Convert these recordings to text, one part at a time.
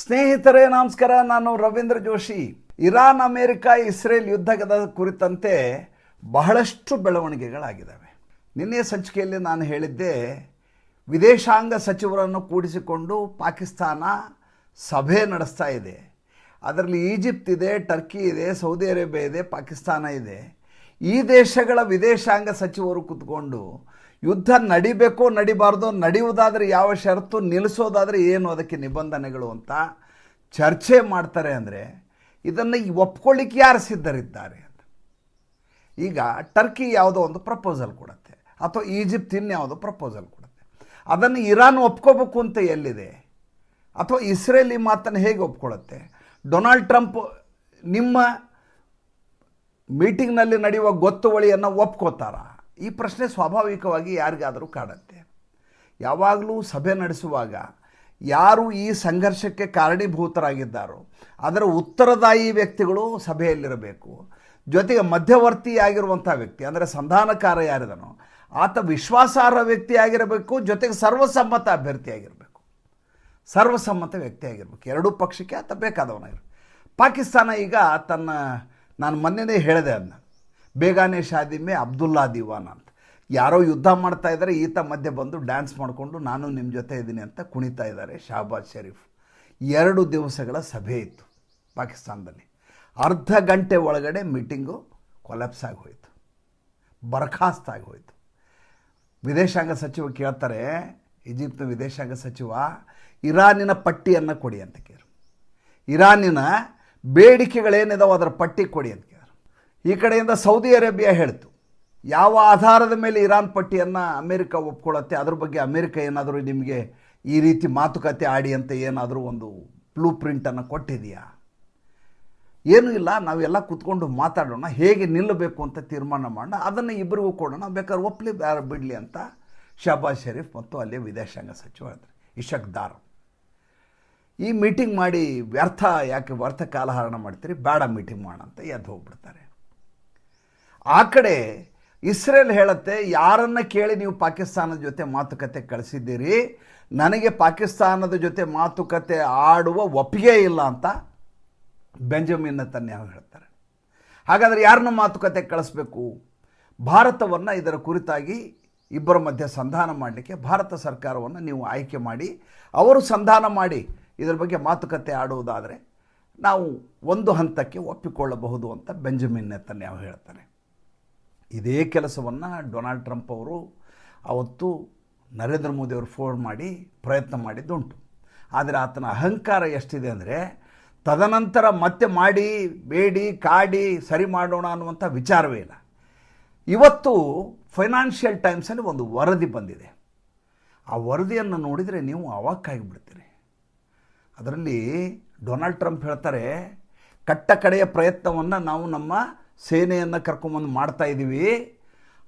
ಸ್ನೇಹಿತರೇ ನಮಸ್ಕಾರ. ನಾನು Ravindra Joshi. Iran America Israel ಯುದ್ಧದ ಕುರಿತಂತೆ ಬಹಳಷ್ಟು ಬೆಳವಣಿಗೆಗಳಾಗಿದ್ದಾವೆ. ನಿನ್ನೆ ಸಂಚಿಕೆಯಲ್ಲಿ ನಾನು ಹೇಳಿದ್ದೆ, ವಿದೇಶಾಂಗ ಸಚಿವರನ್ನು ಕೂಡಿಸಿಕೊಂಡು ಪಾಕಿಸ್ತಾನ ಸಭೆ ನಡೆಸ್ತಾ ಇದೆ. ಅದರಲ್ಲಿ ಈಜಿಪ್ಟ್ ಇದೆ, ಟರ್ಕಿ ಇದೆ, ಸೌದಿ ಅರೇಬಿಯಾ ಇದೆ, ಪಾಕಿಸ್ತಾನ ಇದೆ. ಈ ದೇಶಗಳ ವಿದೇಶಾಂಗ ಸಚಿವರು ಕೂತ್ಕೊಂಡು ಯುದ್ಧ ನಡಿಬೇಕೋ ನಡಿಬಾರ್ದೋ, ನಡೆಯುವುದಾದರೆ ಯಾವ ಷರತ್ತು, ನಿಲ್ಲಿಸೋದಾದರೆ ಏನು ಅದಕ್ಕೆ ನಿಬಂಧನೆಗಳು ಅಂತ ಚರ್ಚೆ ಮಾಡ್ತಾರೆ. ಅಂದರೆ ಇದನ್ನು ಒಪ್ಕೊಳ್ಳಿಕ್ಕೆ ಯಾರು ಸಿದ್ಧರಿದ್ದಾರೆ ಅಂತ. ಈಗ ಟರ್ಕಿ ಯಾವುದೋ ಒಂದು ಪ್ರಪೋಸಲ್ ಕೊಡುತ್ತೆ, ಅಥವಾ ಈಜಿಪ್ಟ್ ಇನ್ಯಾವುದೋ ಪ್ರಪೋಸಲ್ ಕೊಡುತ್ತೆ. ಅದನ್ನು ಇರಾನ್ ಒಪ್ಕೋಬೇಕು ಅಂತ ಎಲ್ಲಿದೆ? ಅಥವಾ ಇಸ್ರೇಲ್ ಈ ಮಾತನ್ನು ಹೇಗೆ ಒಪ್ಕೊಳ್ಳುತ್ತೆ? ಡೊನಾಲ್ಡ್ ಟ್ರಂಪ್ ನಿಮ್ಮ ಮೀಟಿಂಗ್ನಲ್ಲಿ ನಡೆಯುವ ಗೊತ್ತುವಳಿಯನ್ನು ಒಪ್ಕೋತಾರ? ಈ ಪ್ರಶ್ನೆ ಸ್ವಾಭಾವಿಕವಾಗಿ ಯಾರಿಗಾದರೂ ಕಾಡುತ್ತೆ. ಯಾವಾಗಲೂ ಸಭೆ ನಡೆಸುವಾಗ ಯಾರು ಈ ಸಂಘರ್ಷಕ್ಕೆ ಕಾರಣೀಭೂತರಾಗಿದ್ದಾರೋ ಅದರ ಉತ್ತರದಾಯಿ ವ್ಯಕ್ತಿಗಳು ಸಭೆಯಲ್ಲಿರಬೇಕು. ಜೊತೆಗೆ ಮಧ್ಯವರ್ತಿಯಾಗಿರುವಂಥ ವ್ಯಕ್ತಿ, ಅಂದರೆ ಸಂಧಾನಕಾರ ಯಾರಿದನೋ ಆತ ವಿಶ್ವಾಸಾರ್ಹ ವ್ಯಕ್ತಿಯಾಗಿರಬೇಕು. ಜೊತೆಗೆ ಸರ್ವಸಮ್ಮತ ಅಭ್ಯರ್ಥಿಯಾಗಿರಬೇಕು, ಸರ್ವಸಮ್ಮತ ವ್ಯಕ್ತಿಯಾಗಿರಬೇಕು. ಎರಡೂ ಪಕ್ಷಕ್ಕೆ ಆತ ಬೇಕಾದವನಾಗಿರ್ಬೇಕು. ಪಾಕಿಸ್ತಾನ ಈಗ ನಾನು ಮೊನ್ನೆನೇ ಹೇಳಿದೆ, ಅದನ್ನ ಬೇಗಾನೆ ಶಾದಿ ಮೇ ಅಬ್ದುಲ್ಲಾ ದಿವಾನ್ ಅಂತ. ಯಾರೋ ಯುದ್ಧ ಮಾಡ್ತಾ ಇದ್ದಾರೆ, ಈತ ಮಧ್ಯೆ ಬಂದು ಡ್ಯಾನ್ಸ್ ಮಾಡಿಕೊಂಡು ನಾನು ನಿಮ್ಮ ಜೊತೆ ಇದ್ದೀನಿ ಅಂತ ಕುಣಿತಾ ಇದ್ದಾರೆ. ಶಹಬಾಜ್ ಶರೀಫ್ 2 ದಿವಸಗಳ ಸಭೆ ಇತ್ತು ಪಾಕಿಸ್ತಾನದಲ್ಲಿ. ಅರ್ಧ ಗಂಟೆ ಒಳಗಡೆ ಮೀಟಿಂಗು ಕೊಲ್ಯಾಪ್ಸ್ ಆಗಿ ಹೋಯಿತು, ಬರ್ಖಾಸ್ತ್ ಆಗಿ ಹೋಯಿತು. ವಿದೇಶಾಂಗ ಸಚಿವ ಕೇಳ್ತಾರೆ, ಈಜಿಪ್ಟ್ನ ವಿದೇಶಾಂಗ ಸಚಿವ, ಇರಾನಿನ ಪಟ್ಟಿಯನ್ನು ಕೊಡಿ ಅಂತ ಕೇಳಿ. ಇರಾನಿನ ಬೇಡಿಕೆಗಳೇನಿದಾವೆ ಅದರ ಪಟ್ಟಿ ಕೊಡಿ ಅಂತ ಕೇಳಿ. ಈ ಕಡೆಯಿಂದ ಸೌದಿ ಅರೇಬಿಯಾ ಹೇಳ್ತು, ಯಾವ ಆಧಾರದ ಮೇಲೆ ಇರಾನ್ ಪಟ್ಟಿಯನ್ನು ಅಮೇರಿಕ ಒಪ್ಕೊಳ್ಳುತ್ತೆ, ಅದ್ರ ಬಗ್ಗೆ ಅಮೇರಿಕ ಏನಾದರೂ ನಿಮಗೆ ಈ ರೀತಿ ಮಾತುಕತೆ ಆಡಿ ಅಂತ ಏನಾದರೂ ಒಂದು ಬ್ಲೂ ಪ್ರಿಂಟನ್ನು ಕೊಟ್ಟಿದೆಯಾ? ಏನೂ ಇಲ್ಲ, ನಾವೆಲ್ಲ ಕೂತ್ಕೊಂಡು ಮಾತಾಡೋಣ, ಹೇಗೆ ನಿಲ್ಲಬೇಕು ಅಂತ ತೀರ್ಮಾನ ಮಾಡೋಣ, ಅದನ್ನು ಇಬ್ಬರಿಗೂ ಕೊಡೋಣ, ಬೇಕಾದ್ರೆ ಒಪ್ಪಲಿ ಬಿಡಲಿ ಅಂತ ಶಹಬಾಜ್ ಶರೀಫ್ ಮತ್ತು ಅಲ್ಲಿ ವಿದೇಶಾಂಗ ಸಚಿವ ಹೇಳಿದ್ರು. ಇಶಕ್ ದಾರ್ ಈ ಮೀಟಿಂಗ್ ಮಾಡಿ ವ್ಯರ್ಥ ಕಾಲಹರಣ ಮಾಡ್ತೀರಿ, ಬೇಡ ಮೀಟಿಂಗ್ ಮಾಡೋಣ ಅಂತ ಎದ್ದು ಹೋಗ್ಬಿಡ್ತಾರೆ. ಆ ಕಡೆ ಇಸ್ರೇಲ್ ಹೇಳುತ್ತೆ, ಯಾರನ್ನು ಕೇಳಿ ನೀವು ಪಾಕಿಸ್ತಾನದ ಜೊತೆ ಮಾತುಕತೆ ಕಳಿಸಿದ್ದೀರಿ, ನನಗೆ ಪಾಕಿಸ್ತಾನದ ಜೊತೆ ಮಾತುಕತೆ ಆಡುವ ಒಪ್ಪಿಗೆ ಇಲ್ಲ ಅಂತ ಬೆಂಜಮಿನ್ ನೆತನ್ಯಾಹು ಹೇಳ್ತಾರೆ. ಹಾಗಾದರೆ ಯಾರನ್ನ ಮಾತುಕತೆ ಕಳಿಸ್ಬೇಕು? ಭಾರತವನ್ನು ಇದರ ಕುರಿತಾಗಿ ಇಬ್ಬರ ಮಧ್ಯೆ ಸಂಧಾನ ಮಾಡಲಿಕ್ಕೆ ಭಾರತ ಸರ್ಕಾರವನ್ನು ನೀವು ಆಯ್ಕೆ ಮಾಡಿ, ಅವರು ಸಂಧಾನ ಮಾಡಿ ಇದರ ಬಗ್ಗೆ ಮಾತುಕತೆ ಆಡುವುದಾದರೆ ನಾವು ಒಂದು ಹಂತಕ್ಕೆ ಒಪ್ಪಿಕೊಳ್ಳಬಹುದು ಅಂತ ಬೆಂಜಮಿನ್ ನೆತನ್ಯಾಹು ಹೇಳ್ತಾರೆ. ಇದೇ ಕೆಲಸವನ್ನು ಡೊನಾಲ್ಡ್ ಟ್ರಂಪ್ ಅವರು ಅವತ್ತು ನರೇಂದ್ರ ಮೋದಿಯವರು ಫೋನ್ ಮಾಡಿ ಪ್ರಯತ್ನ ಮಾಡಿದ್ದುಂಟು. ಆದರೆ ಆತನ ಅಹಂಕಾರ ಎಷ್ಟಿದೆ ಅಂದರೆ, ತದನಂತರ ಮತ್ತೆ ಮಾಡಿ ಬೇಡಿ ಕಾಡಿ ಸರಿ ಮಾಡೋಣ ಅನ್ನುವಂಥ ವಿಚಾರವೇ ಇಲ್ಲ. ಇವತ್ತು ಫೈನಾನ್ಷಿಯಲ್ ಟೈಮ್ಸಲ್ಲಿ ಒಂದು ವರದಿ ಬಂದಿದೆ. ಆ ವರದಿಯನ್ನು ನೋಡಿದರೆ ನೀವು ಅವಾಕ್ಕಾಗಿಬಿಡ್ತೀರಿ. ಅದರಲ್ಲಿ ಡೊನಾಲ್ಡ್ ಟ್ರಂಪ್ ಹೇಳ್ತಾರೆ, ಕಟ್ಟ ಕಡೆಯ ಪ್ರಯತ್ನವನ್ನು ನಾವು ನಮ್ಮ ಸೇನೆಯನ್ನು ಕರ್ಕೊಂಬಂದು ಮಾಡ್ತಾ ಇದ್ದೀವಿ,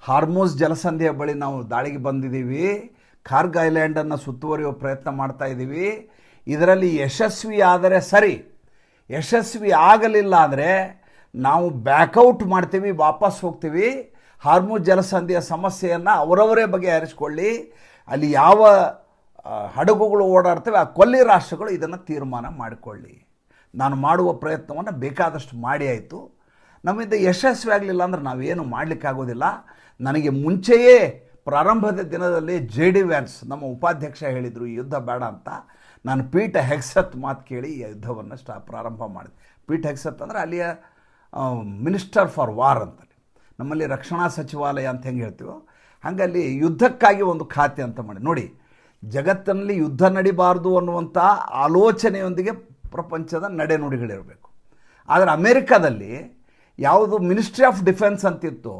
ಹಾರ್ಮೋಸ್ ಜಲಸಂಧಿಯ ಬಳಿ ನಾವು ದಾಳಿಗೆ ಬಂದಿದ್ದೀವಿ, ಕಾರ್ಗ್ ಐಲ್ಯಾಂಡನ್ನು ಸುತ್ತುವರಿಯುವ ಪ್ರಯತ್ನ ಮಾಡ್ತಾ ಇದ್ದೀವಿ. ಇದರಲ್ಲಿ ಯಶಸ್ವಿ ಆದರೆ ಸರಿ, ಯಶಸ್ವಿ ಆಗಲಿಲ್ಲ ಅಂದರೆ ನಾವು ಬ್ಯಾಕೌಟ್ ಮಾಡ್ತೀವಿ, ವಾಪಸ್ ಹೋಗ್ತೀವಿ. ಹಾರ್ಮೋಸ್ ಜಲಸಂಧಿಯ ಸಮಸ್ಯೆಯನ್ನು ಅವರವರೇ ಬಗೆಹರಿಸ್ಕೊಳ್ಳಿ, ಅಲ್ಲಿ ಯಾವ ಹಡಗುಗಳು ಓಡಾಡ್ತವೆ ಆ ಕೊಲ್ಲಿ ರಾಷ್ಟ್ರಗಳು ಇದನ್ನು ತೀರ್ಮಾನ ಮಾಡಿಕೊಳ್ಳಿ. ನಾನು ಮಾಡುವ ಪ್ರಯತ್ನವನ್ನು ಬೇಕಾದಷ್ಟು ಮಾಡಿ ಆಯಿತು, ನಮ್ಮಿಂದ ಯಶಸ್ವಿ ಆಗಲಿಲ್ಲ ಅಂದರೆ ನಾವೇನು ಮಾಡಲಿಕ್ಕಾಗೋದಿಲ್ಲ. ನನಗೆ ಮುಂಚೆಯೇ ಪ್ರಾರಂಭದ ದಿನದಲ್ಲಿ JD ವ್ಯಾನ್ಸ್ ನಮ್ಮ ಉಪಾಧ್ಯಕ್ಷ ಹೇಳಿದರು ಈ ಯುದ್ಧ ಬೇಡ ಅಂತ. ನಾನು ಪೀಟ್ ಹೆಗ್ಸತ್ ಮಾತು ಕೇಳಿ ಈ ಯುದ್ಧವನ್ನು ಪ್ರಾರಂಭ ಮಾಡಿದೆ. ಪೀಟ್ ಹೆಗ್ಸತ್ ಅಂದರೆ ಅಲ್ಲಿಯ ಮಿನಿಸ್ಟರ್ ಫಾರ್ ವಾರ್ ಅಂತ, ನಮ್ಮಲ್ಲಿ ರಕ್ಷಣಾ ಸಚಿವಾಲಯ ಅಂತ ಹೆಂಗೆ ಹೇಳ್ತೀವೋ ಹಾಗೆ ಅಲ್ಲಿ ಯುದ್ಧಕ್ಕಾಗಿ ಒಂದು ಖಾತೆ ಅಂತ ಮಾಡಿ. ನೋಡಿ, ಜಗತ್ತಿನಲ್ಲಿ ಯುದ್ಧ ನಡಿಬಾರ್ದು ಅನ್ನುವಂಥ ಆಲೋಚನೆಯೊಂದಿಗೆ ಪ್ರಪಂಚದ ನಡೆನುಡಿಗಳಿರಬೇಕು. ಆದರೆ ಅಮೇರಿಕಾದಲ್ಲಿ ಯಾವುದು ಮಿನಿಸ್ಟ್ರಿ ಆಫ್ ಡಿಫೆನ್ಸ್ ಅಂತಿತ್ತು,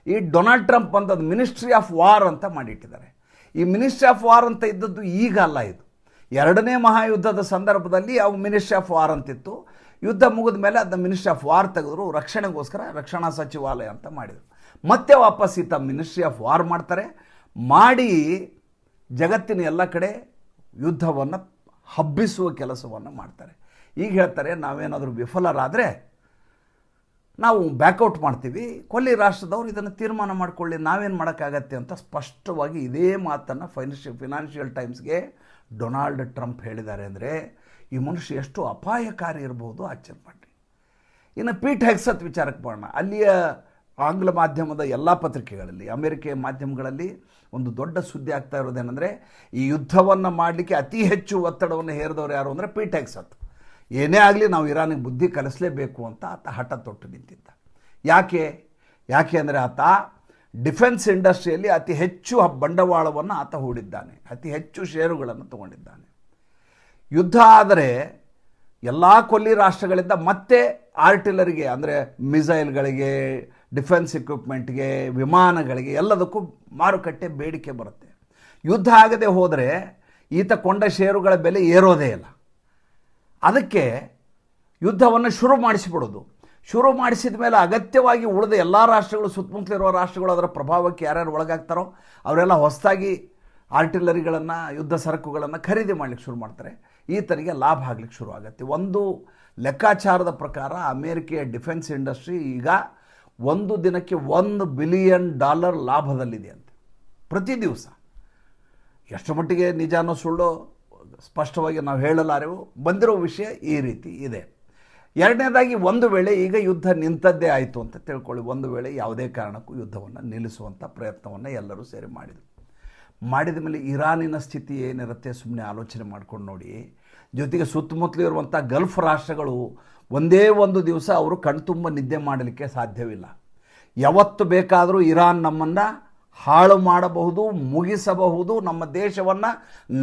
ಈ ಡೊನಾಲ್ಡ್ ಟ್ರಂಪ್ ಅಂತದ್ದು ಮಿನಿಸ್ಟ್ರಿ ಆಫ್ ವಾರ್ ಅಂತ ಮಾಡಿಟ್ಟಿದ್ದಾರೆ. ಈ ಮಿನಿಸ್ಟ್ರಿ ಆಫ್ ವಾರ್ ಅಂತ ಇದ್ದದ್ದು ಈಗ ಅಲ್ಲ, ಇದು 2ನೇ ಮಹಾಯುದ್ಧದ ಸಂದರ್ಭದಲ್ಲಿ ಯಾವ ಮಿನಿಸ್ಟ್ರಿ ಆಫ್ ವಾರ್ ಅಂತಿತ್ತು. ಯುದ್ಧ ಮುಗಿದ ಮೇಲೆ ಅದನ್ನ ಮಿನಿಸ್ಟ್ರಿ ಆಫ್ ವಾರ್ ತೆಗೆದ್ರು, ರಕ್ಷಣೆಗೋಸ್ಕರ ರಕ್ಷಣಾ ಸಚಿವಾಲಯ ಅಂತ ಮಾಡಿದರು. ಮತ್ತೆ ವಾಪಸ್ ಈತ ಮಿನಿಸ್ಟ್ರಿ ಆಫ್ ವಾರ್ ಮಾಡ್ತಾರೆ. ಮಾಡಿ ಜಗತ್ತಿನ ಎಲ್ಲ ಕಡೆ ಯುದ್ಧವನ್ನು ಹಬ್ಬಿಸುವ ಕೆಲಸವನ್ನು ಮಾಡ್ತಾರೆ. ಈಗ ಹೇಳ್ತಾರೆ, ನಾವೇನಾದರೂ ವಿಫಲರಾದರೆ ನಾವು ಬ್ಯಾಕೌಟ್ ಮಾಡ್ತೀವಿ, ಕೊಲ್ಲಿ ರಾಷ್ಟ್ರದವರು ಇದನ್ನು ತೀರ್ಮಾನ ಮಾಡಿಕೊಳ್ಳಿ, ನಾವೇನು ಮಾಡೋಕ್ಕಾಗತ್ತೆ ಅಂತ ಸ್ಪಷ್ಟವಾಗಿ ಇದೇ ಮಾತನ್ನು ಫೈನಾನ್ಷಿಯಲ್ ಟೈಮ್ಸ್ಗೆ ಡೊನಾಲ್ಡ್ ಟ್ರಂಪ್ ಹೇಳಿದ್ದಾರೆ. ಅಂದರೆ ಈ ಮನುಷ್ಯ ಎಷ್ಟು ಅಪಾಯಕಾರಿ ಇರಬಹುದು ಆಶ್ಚರ್ಯಪಟ್ಟೆ. ಇನ್ನು ಪೀಟ್ ಹೆಗ್ಸತ್ ವಿಚಾರಕ್ಕೆ ಬರೋಣ. ಅಲ್ಲಿಯ ಆಂಗ್ಲ ಮಾಧ್ಯಮದ ಎಲ್ಲ ಪತ್ರಿಕೆಗಳಲ್ಲಿ, ಅಮೆರಿಕೆಯ ಮಾಧ್ಯಮಗಳಲ್ಲಿ ಒಂದು ದೊಡ್ಡ ಸುದ್ದಿ ಆಗ್ತಾ ಇರೋದೇನೆಂದರೆ, ಈ ಯುದ್ಧವನ್ನು ಮಾಡಲಿಕ್ಕೆ ಅತಿ ಹೆಚ್ಚು ಒತ್ತಡವನ್ನು ಹೇರಿದವರು ಯಾರು ಅಂದರೆ ಪೀಟ್ ಹೆಗ್ಸತ್. ಏನೇ ಆಗಲಿ ನಾವು ಇರಾನಿಗೆ ಬುದ್ಧಿ ಕಲಿಸಲೇಬೇಕು ಅಂತ ಆತ ಹಠ ತೊಟ್ಟು ನಿಂತಿದ್ದ. ಯಾಕೆ ಅಂದರೆ ಆತ ಡಿಫೆನ್ಸ್ ಇಂಡಸ್ಟ್ರಿಯಲ್ಲಿ ಅತಿ ಹೆಚ್ಚು ಬಂಡವಾಳವನ್ನು ಆತ ಹೂಡಿದ್ದಾನೆ, ಅತಿ ಹೆಚ್ಚು ಷೇರುಗಳನ್ನು ತಗೊಂಡಿದ್ದಾನೆ. ಯುದ್ಧ ಆದರೆ ಎಲ್ಲ ಕೊಲ್ಲಿ ರಾಷ್ಟ್ರಗಳಿಂದ ಮತ್ತೆ ಆರ್ಟಿಲರಿಗೆ ಅಂದರೆ ಮಿಸೈಲ್ಗಳಿಗೆ, ಡಿಫೆನ್ಸ್ ಇಕ್ವಿಪ್ಮೆಂಟ್ಗೆ, ವಿಮಾನಗಳಿಗೆ ಎಲ್ಲದಕ್ಕೂ ಮಾರುಕಟ್ಟೆ ಬೇಡಿಕೆ ಬರುತ್ತೆ. ಯುದ್ಧ ಆಗದೆ ಹೋದರೆ ಈತ ಕೊಂಡ ಷೇರುಗಳ ಬೆಲೆ ಏರೋದೇ ಇಲ್ಲ. ಅದಕ್ಕೆ ಯುದ್ಧವನ್ನು ಶುರು ಮಾಡಿಸಿದ ಮೇಲೆ ಅಗತ್ಯವಾಗಿ ಉಳಿದ ಎಲ್ಲ ರಾಷ್ಟ್ರಗಳು, ಸುತ್ತಮುತ್ತಲಿರುವ ರಾಷ್ಟ್ರಗಳು ಅದರ ಪ್ರಭಾವಕ್ಕೆ ಯಾರ್ಯಾರು ಒಳಗಾಗ್ತಾರೋ ಅವರೆಲ್ಲ ಹೊಸದಾಗಿ ಆರ್ಟಿಲರಿಗಳನ್ನು, ಯುದ್ಧ ಸರಕುಗಳನ್ನು ಖರೀದಿ ಮಾಡಲಿಕ್ಕೆ ಶುರು ಮಾಡ್ತಾರೆ. ಈತನಿಗೆ ಲಾಭ ಆಗಲಿಕ್ಕೆ ಶುರು ಆಗುತ್ತೆ. ಒಂದು ಲೆಕ್ಕಾಚಾರದ ಪ್ರಕಾರ ಅಮೇರಿಕೆಯ ಡಿಫೆನ್ಸ್ ಇಂಡಸ್ಟ್ರಿ ಈಗ ಒಂದು ದಿನಕ್ಕೆ $1 ಬಿಲಿಯನ್ ಲಾಭದಲ್ಲಿದೆ ಅಂತ ಪ್ರತಿ ದಿವಸ. ಎಷ್ಟು ಮಟ್ಟಿಗೆ ನಿಜಾನೋ ಸುಳ್ಳು ಸ್ಪಷ್ಟವಾಗಿ ನಾವು ಹೇಳಲಾರೆವು. ಬಂದಿರೋ ವಿಷಯ ಈ ರೀತಿ ಇದೆ. ಎರಡನೇದಾಗಿ, ಒಂದು ವೇಳೆ ಈಗ ಯುದ್ಧ ನಿಂತದ್ದೇ ಆಯಿತು ಅಂತ ತಿಳ್ಕೊಳ್ಳಿ, ಒಂದು ವೇಳೆ ಯಾವುದೇ ಕಾರಣಕ್ಕೂ ಯುದ್ಧವನ್ನು ನಿಲ್ಲಿಸುವಂಥ ಪ್ರಯತ್ನವನ್ನು ಎಲ್ಲರೂ ಸೇರಿ ಮಾಡಿದ ಮೇಲೆ ಇರಾನಿನ ಸ್ಥಿತಿ ಏನಿರುತ್ತೆ ಸುಮ್ಮನೆ ಆಲೋಚನೆ ಮಾಡ್ಕೊಂಡು ನೋಡಿ. ಜೊತೆಗೆ ಸುತ್ತಮುತ್ತಲು ಇರುವಂಥ ಗಲ್ಫ್ ರಾಷ್ಟ್ರಗಳು ಒಂದೇ ಒಂದು ದಿವಸ ಅವರು ಕಣ್ತುಂಬ ನಿದ್ದೆ ಮಾಡಲಿಕ್ಕೆ ಸಾಧ್ಯವಿಲ್ಲ. ಯಾವತ್ತು ಬೇಕಾದರೂ ಇರಾನ್ ನಮ್ಮನ್ನು ಹಾಳು ಮಾಡಬಹುದು, ಮುಗಿಸಬಹುದು, ನಮ್ಮ ದೇಶವನ್ನು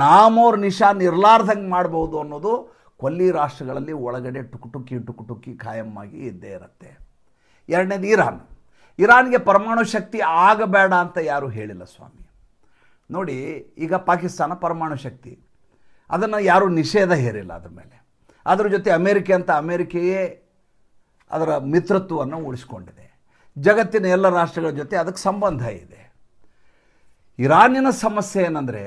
ನಾಮೋರ್ ನಿಶಾನ್ ಇರಲಾರ್ದಂಗೆ ಮಾಡಬಹುದು ಅನ್ನೋದು ಕೊಲ್ಲಿ ರಾಷ್ಟ್ರಗಳಲ್ಲಿ ಒಳಗಡೆ ಟುಕುಟುಕಿ ಖಾಯಮ್ಮಾಗಿ ಇದ್ದೇ ಇರುತ್ತೆ. ಎರಡನೇದು ಇರಾನ್ಗೆ ಪರಮಾಣು ಶಕ್ತಿ ಆಗಬೇಡ ಅಂತ ಯಾರೂ ಹೇಳಿಲ್ಲ ಸ್ವಾಮಿ. ನೋಡಿ, ಈಗ ಪಾಕಿಸ್ತಾನ ಪರಮಾಣು ಶಕ್ತಿ, ಅದನ್ನು ಯಾರೂ ನಿಷೇಧ ಹೇರಿಲ್ಲ ಅದರ ಮೇಲೆ. ಅದರ ಜೊತೆ ಅಮೇರಿಕೆಯೇ ಅದರ ಮಿತ್ರತ್ವವನ್ನು ಉಳಿಸ್ಕೊಂಡಿದೆ. ಜಗತ್ತಿನ ಎಲ್ಲ ರಾಷ್ಟ್ರಗಳ ಜೊತೆ ಅದಕ್ಕೆ ಸಂಬಂಧ ಇದೆ. ಇರಾನಿನ ಸಮಸ್ಯೆ ಏನಂದರೆ,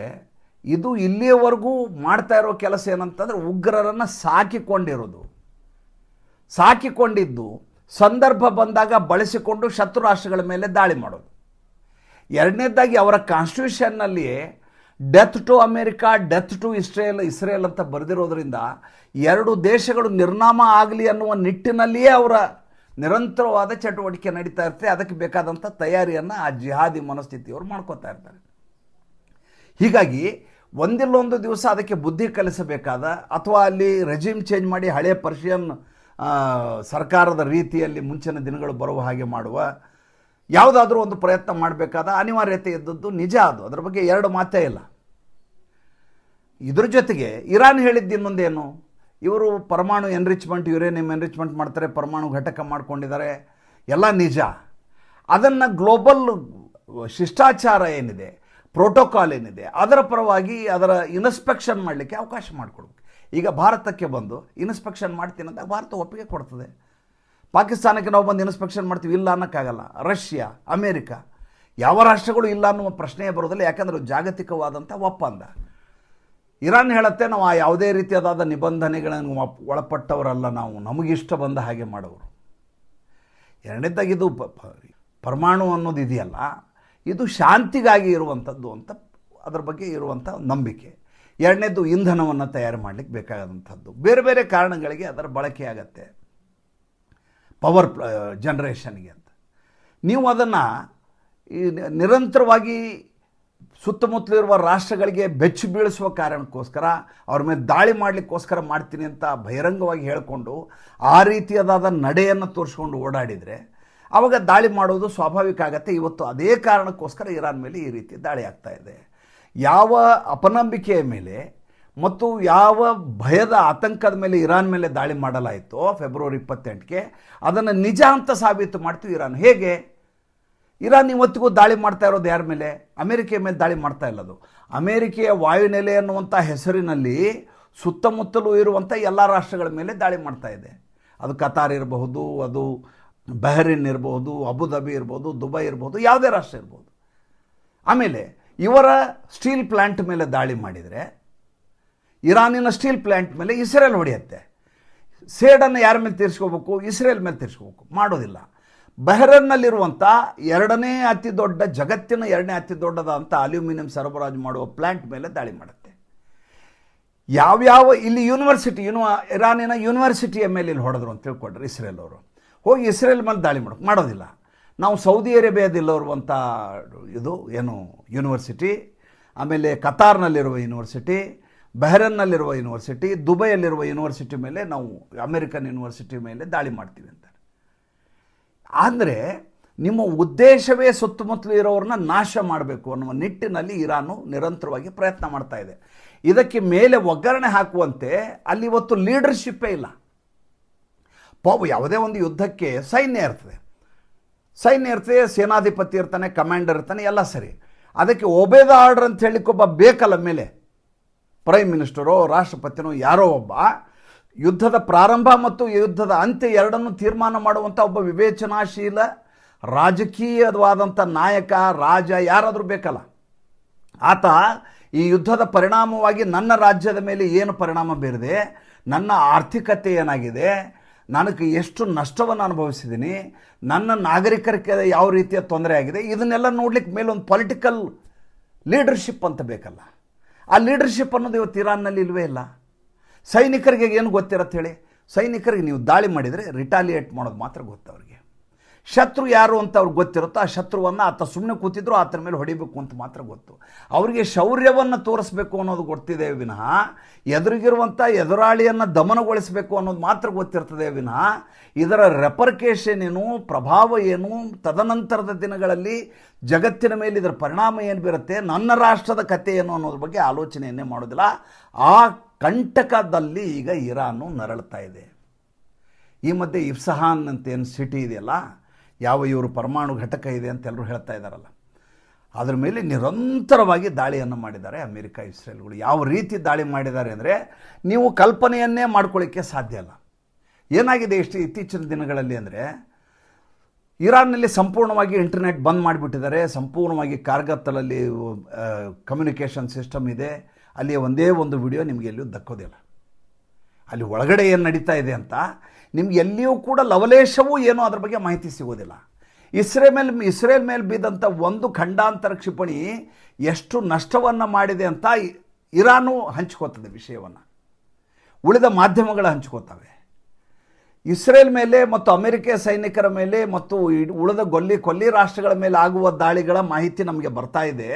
ಇದು ಇಲ್ಲಿಯವರೆಗೂ ಮಾಡ್ತಾ ಇರೋ ಕೆಲಸ ಏನಂತಂದರೆ ಉಗ್ರರನ್ನು ಸಾಕಿಕೊಂಡಿದ್ದು ಸಂದರ್ಭ ಬಂದಾಗ ಬಳಸಿಕೊಂಡು ಶತ್ರು ರಾಷ್ಟ್ರಗಳ ಮೇಲೆ ದಾಳಿ ಮಾಡೋದು. ಎರಡನೇದಾಗಿ ಅವರ ಕಾನ್ಸ್ಟಿಟ್ಯೂಷನ್ನಲ್ಲಿಯೇ death to America, death to Israel ಅಂತ ಬರೆದಿರೋದ್ರಿಂದ ಎರಡು ದೇಶಗಳು ನಿರ್ನಾಮ ಆಗಲಿ ಅನ್ನುವ ನಿಟ್ಟಿನಲ್ಲಿಯೇ ಅವರ ನಿರಂತರವಾದ ಚಟುವಟಿಕೆ ನಡೀತಾ ಇರುತ್ತೆ. ಅದಕ್ಕೆ ಬೇಕಾದಂಥ ತಯಾರಿಯನ್ನು ಆ ಜಿಹಾದಿ ಮನಸ್ಥಿತಿಯವರು ಮಾಡ್ಕೋತಾ ಇರ್ತಾರೆ. ಹೀಗಾಗಿ ಒಂದಿಲ್ಲೊಂದು ದಿವಸ ಅದಕ್ಕೆ ಬುದ್ಧಿ ಕಲಿಸಬೇಕಾದ, ಅಥವಾ ಅಲ್ಲಿ ರೆಜಿಮ್ ಚೇಂಜ್ ಮಾಡಿ ಹಳೆಯ ಪರ್ಷಿಯನ್ ಸರ್ಕಾರದ ರೀತಿಯಲ್ಲಿ ಮುಂಚಿನ ದಿನಗಳು ಬರುವ ಹಾಗೆ ಮಾಡುವ ಯಾವುದಾದ್ರೂ ಒಂದು ಪ್ರಯತ್ನ ಮಾಡಬೇಕಾದ ಅನಿವಾರ್ಯತೆ ಇದ್ದದ್ದು ನಿಜ. ಅದರ ಬಗ್ಗೆ ಎರಡು ಮಾತೇ ಇಲ್ಲ. ಇದ್ರ ಜೊತೆಗೆ ಇರಾನ್ ಹೇಳಿದ್ದು ಇನ್ನೊಂದೇನು, ಇವರು ಪರಮಾಣು ಎನ್ರಿಚ್ಮೆಂಟ್, ಯುರೇನಿಯಂ ಎನ್ರಿಚ್ಮೆಂಟ್ ಮಾಡ್ತಾರೆ, ಪರಮಾಣು ಘಟಕ ಮಾಡ್ಕೊಂಡಿದ್ದಾರೆ, ಎಲ್ಲ ನಿಜ. ಅದನ್ನು ಗ್ಲೋಬಲ್ ಶಿಷ್ಟಾಚಾರ ಏನಿದೆ, ಪ್ರೋಟೋಕಾಲ್ ಏನಿದೆ, ಅದರ ಪರವಾಗಿ ಅದರ ಇನ್ಸ್ಪೆಕ್ಷನ್ ಮಾಡಲಿಕ್ಕೆ ಅವಕಾಶ ಮಾಡಿಕೊಡ್ಬೇಕು. ಈಗ ಭಾರತಕ್ಕೆ ಬಂದು ಇನ್ಸ್ಪೆಕ್ಷನ್ ಮಾಡ್ತೀನಿ ಅಂತ ಭಾರತ ಒಪ್ಪಿಗೆ ಕೊಡ್ತದೆ. ಪಾಕಿಸ್ತಾನಕ್ಕೆ ನಾವು ಬಂದು ಇನ್ಸ್ಪೆಕ್ಷನ್ ಮಾಡ್ತೀವಿ ಇಲ್ಲ ಅನ್ನೋಕ್ಕಾಗಲ್ಲ. ರಷ್ಯಾ, ಅಮೇರಿಕಾ ಯಾವ ರಾಷ್ಟ್ರಗಳು ಇಲ್ಲ ಅನ್ನುವ ಪ್ರಶ್ನೆಯೇ ಬರೋದಿಲ್ಲ, ಯಾಕಂದರೆ ಜಾಗತಿಕವಾದಂಥ ಒಪ್ಪಂದ. ಇರಾನ್ ಹೇಳುತ್ತೆ, ನಾವು ಆ ಯಾವುದೇ ರೀತಿಯಾದ ನಿಬಂಧನೆಗಳನ್ನು ಒಳಪಟ್ಟವರಲ್ಲ, ನಾವು ನಮಗಿಷ್ಟ ಬಂದ ಹಾಗೆ ಮಾಡೋರು. ಎರಡನೇದಾಗಿ ಇದು ಪರಮಾಣು ಅನ್ನೋದು ಇದೆಯಲ್ಲ, ಇದು ಶಾಂತಿಗಾಗಿ ಇರುವಂಥದ್ದು ಅಂತ ಅದರ ಬಗ್ಗೆ ಇರುವಂಥ ನಂಬಿಕೆ. ಎರಡನೇದು ಇಂಧನವನ್ನು ತಯಾರು ಮಾಡಲಿಕ್ಕೆ ಬೇಕಾದಂಥದ್ದು, ಬೇರೆ ಬೇರೆ ಕಾರಣಗಳಿಗೆ ಅದರ ಬಳಕೆ ಆಗತ್ತೆ, ಪವರ್ ಜನ್ರೇಷನ್ಗೆ ಅಂತ. ನೀವು ಅದನ್ನು ನಿರಂತರವಾಗಿ ಸುತ್ತಮುತ್ತಲಿರುವ ರಾಷ್ಟ್ರಗಳಿಗೆ ಬೆಚ್ಚು ಬೀಳಿಸುವ ಕಾರಣಕ್ಕೋಸ್ಕರ, ಅವ್ರ ಮೇಲೆ ದಾಳಿ ಮಾಡಲಿಕ್ಕೋಸ್ಕರ ಮಾಡ್ತೀನಿ ಅಂತ ಬಹಿರಂಗವಾಗಿ ಹೇಳಿಕೊಂಡು ಆ ರೀತಿಯಾದ ನಡೆಯನ್ನು ತೋರಿಸ್ಕೊಂಡು ಓಡಾಡಿದರೆ ಆವಾಗ ದಾಳಿ ಮಾಡೋದು ಸ್ವಾಭಾವಿಕ ಆಗತ್ತೆ. ಇವತ್ತು ಅದೇ ಕಾರಣಕ್ಕೋಸ್ಕರ ಇರಾನ್ ಮೇಲೆ ಈ ರೀತಿ ದಾಳಿ ಆಗ್ತಾ ಇದೆ. ಯಾವ ಅಪನಂಬಿಕೆಯ ಮೇಲೆ ಮತ್ತು ಯಾವ ಭಯದ ಆತಂಕದ ಮೇಲೆ ಇರಾನ್ ಮೇಲೆ ದಾಳಿ ಮಾಡಲಾಯಿತು ಫೆಬ್ರವರಿ 28ಕ್ಕೆ, ಅದನ್ನು ನಿಜ ಅಂತ ಸಾಬೀತು ಮಾಡ್ತೀವಿ ಇರಾನ್. ಹೇಗೆ? ಇರಾನ್ ಇವತ್ತಿಗೂ ದಾಳಿ ಮಾಡ್ತಾ ಇರೋದು ಯಾರ ಮೇಲೆ? ಅಮೇರಿಕೆಯ ಮೇಲೆ ದಾಳಿ ಮಾಡ್ತಾ ಇಲ್ಲದು. ಅಮೇರಿಕೆಯ ವಾಯುನೆಲೆ ಅನ್ನುವಂಥ ಹೆಸರಿನಲ್ಲಿ ಸುತ್ತಮುತ್ತಲೂ ಇರುವಂಥ ಎಲ್ಲ ರಾಷ್ಟ್ರಗಳ ಮೇಲೆ ದಾಳಿ ಮಾಡ್ತಾ ಇದೆ. ಅದು ಕತಾರ್ ಇರಬಹುದು, ಅದು ಬಹ್ರೇನ್ ಇರಬಹುದು, ಅಬುಧಾಬಿ ಇರ್ಬೋದು, ದುಬೈ ಇರ್ಬೋದು, ಯಾವುದೇ ರಾಷ್ಟ್ರ ಇರ್ಬೋದು. ಆಮೇಲೆ ಇವರ ಸ್ಟೀಲ್ ಪ್ಲ್ಯಾಂಟ್ ಮೇಲೆ ದಾಳಿ ಮಾಡಿದರೆ ಇರಾನಿನ ಸ್ಟೀಲ್ ಪ್ಲ್ಯಾಂಟ್ ಮೇಲೆ ಇಸ್ರೇಲ್ ಹೊಡೆಯುತ್ತೆ. ಸೇಡನ್ನು ಯಾರ ಮೇಲೆ ತೀರಿಸ್ಕೋಬೇಕು? ಇಸ್ರೇಲ್ ಮೇಲೆ ತೀರಿಸ್ಕೋಬೇಕು. ಮಾಡೋದಿಲ್ಲ. ಬಹ್ರೇನ್ನಲ್ಲಿರುವಂಥ ಜಗತ್ತಿನ ಎರಡನೇ ಅತಿ ದೊಡ್ಡದಂಥ ಅಲ್ಯೂಮಿನಿಯಂ ಸರಬರಾಜು ಮಾಡುವ ಪ್ಲ್ಯಾಂಟ್ ಮೇಲೆ ದಾಳಿ ಮಾಡುತ್ತೆ. ಯಾವ್ಯಾವ ಇಲ್ಲಿ ಯೂನಿವರ್ಸಿಟಿ ಇರಾನಿನ ಯೂನಿವರ್ಸಿಟಿಯ ಮೇಲೆ ಇಲ್ಲಿ ಹೊಡೆದ್ರು ಅಂತ ತಿಳ್ಕೊಡ್ರಿ ಇಸ್ರೇಲ್ ಅವರು. ಹೋಗಿ ಇಸ್ರೇಲ್ ಮೇಲೆ ದಾಳಿ ಮಾಡೋದಿಲ್ಲ. ನಾವು ಸೌದಿ ಅರೇಬಿಯಾದಲ್ಲಿರುವಂಥ ಇದು ಏನು ಯೂನಿವರ್ಸಿಟಿ, ಆಮೇಲೆ ಕತಾರ್ನಲ್ಲಿರುವ ಯೂನಿವರ್ಸಿಟಿ, ಬಹ್ರೇನ್ನಲ್ಲಿರುವ ಯೂನಿವರ್ಸಿಟಿ, ದುಬೈಯಲ್ಲಿರುವ ಯೂನಿವರ್ಸಿಟಿ ಮೇಲೆ ನಾವು ಅಮೆರಿಕನ್ ಯೂನಿವರ್ಸಿಟಿ ಮೇಲೆ ದಾಳಿ ಮಾಡ್ತೀವಿ ಅಂತ. ಅಂದರೆ ನಿಮ್ಮ ಉದ್ದೇಶವೇ ಸುತ್ತಮುತ್ತಲು ಇರೋರನ್ನ ನಾಶ ಮಾಡಬೇಕು ಅನ್ನುವ ನಿಟ್ಟಿನಲ್ಲಿ ಇರಾನು ನಿರಂತರವಾಗಿ ಪ್ರಯತ್ನ ಮಾಡ್ತಾ ಇದೆ. ಇದಕ್ಕೆ ಮೇಲೆ ಒಗ್ಗರಣೆ ಹಾಕುವಂತೆ ಅಲ್ಲಿ ಇವತ್ತು ಲೀಡರ್ಶಿಪ್ಪೇ ಇಲ್ಲ. ಯಾವುದೇ ಒಂದು ಯುದ್ಧಕ್ಕೆ ಸೈನ್ಯ ಇರ್ತದೆ, ಸೇನಾಧಿಪತಿ ಇರ್ತಾನೆ, ಕಮಾಂಡರ್ ಇರ್ತಾನೆ, ಎಲ್ಲ ಸರಿ. ಅದಕ್ಕೆ ಒಬೇದ ಆರ್ಡರ್ ಅಂತ ಹೇಳಿಕೊಬ್ಬ ಬೇಕಲ್ಲ ಮೇಲೆ, ಪ್ರೈಮ್ ಮಿನಿಸ್ಟರೋ ರಾಷ್ಟ್ರಪತಿನೋ ಯಾರೋ ಒಬ್ಬ ಯುದ್ಧದ ಪ್ರಾರಂಭ ಮತ್ತು ಯುದ್ಧದ ಅಂತ್ಯ ಎರಡನ್ನು ತೀರ್ಮಾನ ಮಾಡುವಂಥ ಒಬ್ಬ ವಿವೇಚನಾಶೀಲ ರಾಜಕೀಯವಾದಂಥ ನಾಯಕ, ರಾಜ ಯಾರಾದರೂ ಬೇಕಲ್ಲ. ಆತ ಈ ಯುದ್ಧದ ಪರಿಣಾಮವಾಗಿ ನನ್ನ ರಾಜ್ಯದ ಮೇಲೆ ಏನು ಪರಿಣಾಮ ಬೀರಿದೆ, ನನ್ನ ಆರ್ಥಿಕತೆ ಏನಾಗಿದೆ, ನನಗೆ ಎಷ್ಟು ನಷ್ಟವನ್ನು ಅನುಭವಿಸಿದ್ದೀನಿ, ನನ್ನ ನಾಗರಿಕರಿಗೆ ಯಾವ ರೀತಿಯ ತೊಂದರೆ ಆಗಿದೆ, ಇದನ್ನೆಲ್ಲ ನೋಡ್ಲಿಕ್ಕೆ ಮೇಲೆ ಒಂದು ಪೊಲಿಟಿಕಲ್ ಲೀಡರ್ಶಿಪ್ ಅಂತ ಬೇಕಲ್ಲ. ಆ ಲೀಡರ್ಶಿಪ್ ಅನ್ನೋದು ಇವತ್ತು ಇರಾನ್ನಲ್ಲಿ ಇಲ್ಲವೇ ಇಲ್ಲ. ಸೈನಿಕರಿಗೆ ಏನು ಗೊತ್ತಿರತ್ತೆ ಹೇಳಿ? ಸೈನಿಕರಿಗೆ ನೀವು ದಾಳಿ ಮಾಡಿದರೆ ರಿಟಾಲಿಯೇಟ್ ಮಾಡೋದು ಮಾತ್ರ ಗೊತ್ತು ಅವ್ರಿಗೆ. ಶತ್ರು ಯಾರು ಅಂತ ಅವ್ರಿಗೆ ಗೊತ್ತಿರುತ್ತೋ ಆ ಶತ್ರುವನ್ನು ಆತ ಸುಮ್ಮನೆ ಕೂತಿದ್ರು ಆತನ ಮೇಲೆ ಹೊಡಿಬೇಕು ಅಂತ ಮಾತ್ರ ಗೊತ್ತು. ಅವರಿಗೆ ಶೌರ್ಯವನ್ನು ತೋರಿಸ್ಬೇಕು ಅನ್ನೋದು ಗೊತ್ತಿದೆ ವಿನಃ ಎದುರಿಗಿರುವಂಥ ಎದುರಾಳಿಯನ್ನು ದಮನಗೊಳಿಸಬೇಕು ಅನ್ನೋದು ಮಾತ್ರ ಗೊತ್ತಿರ್ತದೆ ವಿನಃ ಇದರ ರೆಪರ್ಕೇಷನ್ ಏನು, ಪ್ರಭಾವ ಏನು, ತದನಂತರದ ದಿನಗಳಲ್ಲಿ ಜಗತ್ತಿನ ಮೇಲೆ ಇದರ ಪರಿಣಾಮ ಏನು ಬೀರುತ್ತೆ, ನನ್ನ ರಾಷ್ಟ್ರದ ಕಥೆ ಏನು ಅನ್ನೋದ್ರ ಬಗ್ಗೆ ಆಲೋಚನೆಯನ್ನೇ ಮಾಡೋದಿಲ್ಲ. ಆ ಕಂಟಕದಲ್ಲಿ ಈಗ ಇರಾನು ನರಳ್ತಾ ಇದೆ. ಈ ಮಧ್ಯೆ ಇಫ್ಸಹಾನ್ ಅಂತ ಏನು ಸಿಟಿ ಇದೆಯಲ್ಲ, ಯಾವ ಇವರು ಪರಮಾಣು ಘಟಕ ಇದೆ ಅಂತ ಎಲ್ಲರೂ ಹೇಳ್ತಾ ಇದ್ದಾರಲ್ಲ, ಅದರ ಮೇಲೆ ನಿರಂತರವಾಗಿ ದಾಳಿಯನ್ನು ಮಾಡಿದ್ದಾರೆ ಅಮೆರಿಕ, ಇಸ್ರೇಲ್ಗಳು. ಯಾವ ರೀತಿ ದಾಳಿ ಮಾಡಿದ್ದಾರೆ ಅಂದರೆ ನೀವು ಕಲ್ಪನೆಯನ್ನೇ ಮಾಡ್ಕೊಳ್ಳಿಕ್ಕೆ ಸಾಧ್ಯ ಇಲ್ಲ. ಏನಾಗಿದೆ ಇತ್ತೀಚಿನ ದಿನಗಳಲ್ಲಿ ಅಂದರೆ ಇರಾನ್ನಲ್ಲಿ ಸಂಪೂರ್ಣವಾಗಿ ಇಂಟರ್ನೆಟ್ ಬಂದ್ ಮಾಡಿಬಿಟ್ಟಿದ್ದಾರೆ. ಸಂಪೂರ್ಣವಾಗಿ ಕಾರ್ಗತ್ತಲಲ್ಲಿ ಕಮ್ಯುನಿಕೇಷನ್ ಸಿಸ್ಟಮ್ ಇದೆ. ಅಲ್ಲಿ ಒಂದೇ ಒಂದು ವಿಡಿಯೋ ನಿಮಗೆ ಎಲ್ಲಿಯೂ ದಕ್ಕೋದಿಲ್ಲ. ಅಲ್ಲಿ ಒಳಗಡೆ ಏನು ನಡೀತಾ ಇದೆ ಅಂತ ನಿಮ್ಗೆ ಎಲ್ಲಿಯೂ ಕೂಡ ಲವಲೇಶವೂ ಏನೋ ಅದ್ರ ಬಗ್ಗೆ ಮಾಹಿತಿ ಸಿಗೋದಿಲ್ಲ. ಇಸ್ರೇಲ್ ಮೇಲೆ ಬಿದ್ದಂಥ ಒಂದು ಖಂಡಾಂತರ ಕ್ಷಿಪಣಿ ಎಷ್ಟು ನಷ್ಟವನ್ನು ಮಾಡಿದೆ ಅಂತ ಇರಾನು ಹಂಚ್ಕೋತದೆ ವಿಷಯವನ್ನು, ಉಳಿದ ಮಾಧ್ಯಮಗಳು ಹಂಚ್ಕೋತವೆ. ಇಸ್ರೇಲ್ ಮೇಲೆ ಮತ್ತು ಅಮೆರಿಕ ಸೈನಿಕರ ಮೇಲೆ ಮತ್ತು ಉಳಿದ ಕೊಲ್ಲಿ ರಾಷ್ಟ್ರಗಳ ಮೇಲೆ ಆಗುವ ದಾಳಿಗಳ ಮಾಹಿತಿ ನಮಗೆ ಬರ್ತಾ ಇದೆ.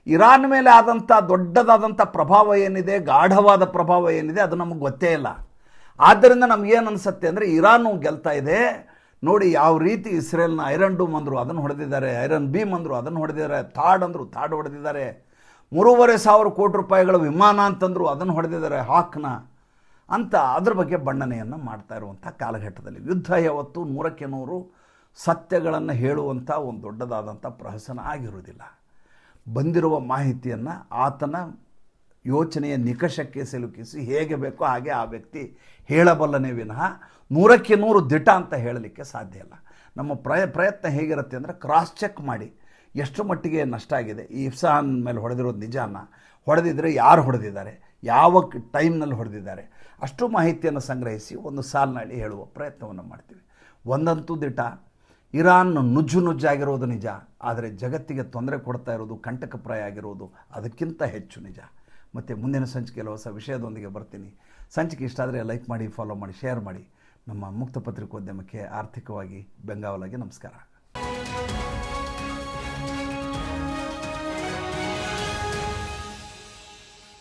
ಇರಾನ್ ಮೇಲೆ ಆದಂಥ ದೊಡ್ಡದಾದಂಥ ಪ್ರಭಾವ ಏನಿದೆ, ಗಾಢವಾದ ಪ್ರಭಾವ ಏನಿದೆ, ಅದು ನಮಗೆ ಗೊತ್ತೇ ಇಲ್ಲ. ಆದ್ದರಿಂದ ನಮಗೇನು ಅನಿಸುತ್ತೆ ಅಂದರೆ ಇರಾನು ಗೆಲ್ತಾ ಇದೆ. ನೋಡಿ ಯಾವ ರೀತಿ ಇಸ್ರೇಲ್ನ ಐರನ್ ಡೂಮ್ ಅಂದರು ಅದನ್ನು ಹೊಡೆದಿದ್ದಾರೆ, ಐರನ್ ಬೀಮ್ ಅಂದರು ಅದನ್ನು ಹೊಡೆದಿದ್ದಾರೆ, ಥಾಡ್ ಅಂದರು ಥಾಡ್ ಹೊಡೆದಿದ್ದಾರೆ, 3,500 ಕೋಟಿ ರೂಪಾಯಿಗಳ ವಿಮಾನ ಅಂತಂದರು ಅದನ್ನು ಹೊಡೆದಿದ್ದಾರೆ, ಹಾಕ್ನ ಅಂತ ಅದ್ರ ಬಗ್ಗೆ ಬಣ್ಣನೆಯನ್ನು ಮಾಡ್ತಾ ಇರುವಂಥ ಕಾಲಘಟ್ಟದಲ್ಲಿ ಯುದ್ಧ ಯಾವತ್ತು 100ಕ್ಕೆ 100 ಸತ್ಯಗಳನ್ನು ಹೇಳುವಂಥ ಒಂದು ದೊಡ್ಡದಾದಂಥ ಪ್ರಹಸನ ಆಗಿರುವುದಿಲ್ಲ. ಬಂದಿರುವ ಮಾಹಿತಿಯನ್ನು ಆತನ ಯೋಚನೆಯ ನಿಕಷಕ್ಕೆ ಸಿಲುಕಿಸಿ ಹೇಗೆ ಬೇಕೋ ಹಾಗೆ ಆ ವ್ಯಕ್ತಿ ಹೇಳಬಲ್ಲನೇ ವಿನಃ 100ಕ್ಕೆ 100 ದಿಟ ಅಂತ ಹೇಳಲಿಕ್ಕೆ ಸಾಧ್ಯ ಇಲ್ಲ. ನಮ್ಮ ಪ್ರಯತ್ನ ಹೇಗಿರುತ್ತೆ ಅಂದರೆ ಕ್ರಾಸ್ ಚೆಕ್ ಮಾಡಿ ಎಷ್ಟು ಮಟ್ಟಿಗೆ ನಷ್ಟ ಆಗಿದೆ, ಈ ಇಫ್ಸಹಾನ್ ಮೇಲೆ ಹೊಡೆದಿರೋದು ನಿಜಾನ, ಹೊಡೆದಿದ್ದರೆ ಯಾರು ಹೊಡೆದಿದ್ದಾರೆ, ಯಾವ ಟೈಮ್ನಲ್ಲಿ ಹೊಡೆದಿದ್ದಾರೆ, ಅಷ್ಟು ಮಾಹಿತಿಯನ್ನು ಸಂಗ್ರಹಿಸಿ ಒಂದು ಸಾಲಿನಲ್ಲಿ ಹೇಳುವ ಪ್ರಯತ್ನವನ್ನು ಮಾಡ್ತೀವಿ. ಒಂದಂತೂ ದಿಟ, ಇರಾನ್ ನುಜ್ಜಾಗಿರೋದು ನಿಜ, ಆದರೆ ಜಗತ್ತಿಗೆ ತೊಂದರೆ ಕೊಡ್ತಾ ಇರೋದು, ಕಂಟಕಪ್ರಾಯ ಆಗಿರೋದು ಅದಕ್ಕಿಂತ ಹೆಚ್ಚು ನಿಜ. ಮತ್ತು ಮುಂದಿನ ಸಂಚಿಕೆಯಲ್ಲಿ ಹೊಸ ವಿಷಯದೊಂದಿಗೆ ಬರ್ತೀನಿ. ಸಂಚಿಕೆ ಇಷ್ಟ ಆದರೆ ಲೈಕ್ ಮಾಡಿ, ಫಾಲೋ ಮಾಡಿ, ಶೇರ್ ಮಾಡಿ. ನಮ್ಮ ಮುಕ್ತ ಪತ್ರಿಕೋದ್ಯಮಕ್ಕೆ ಆರ್ಥಿಕವಾಗಿ ಬೆಂಗಾವಲಾಗಿ ನಮಸ್ಕಾರ.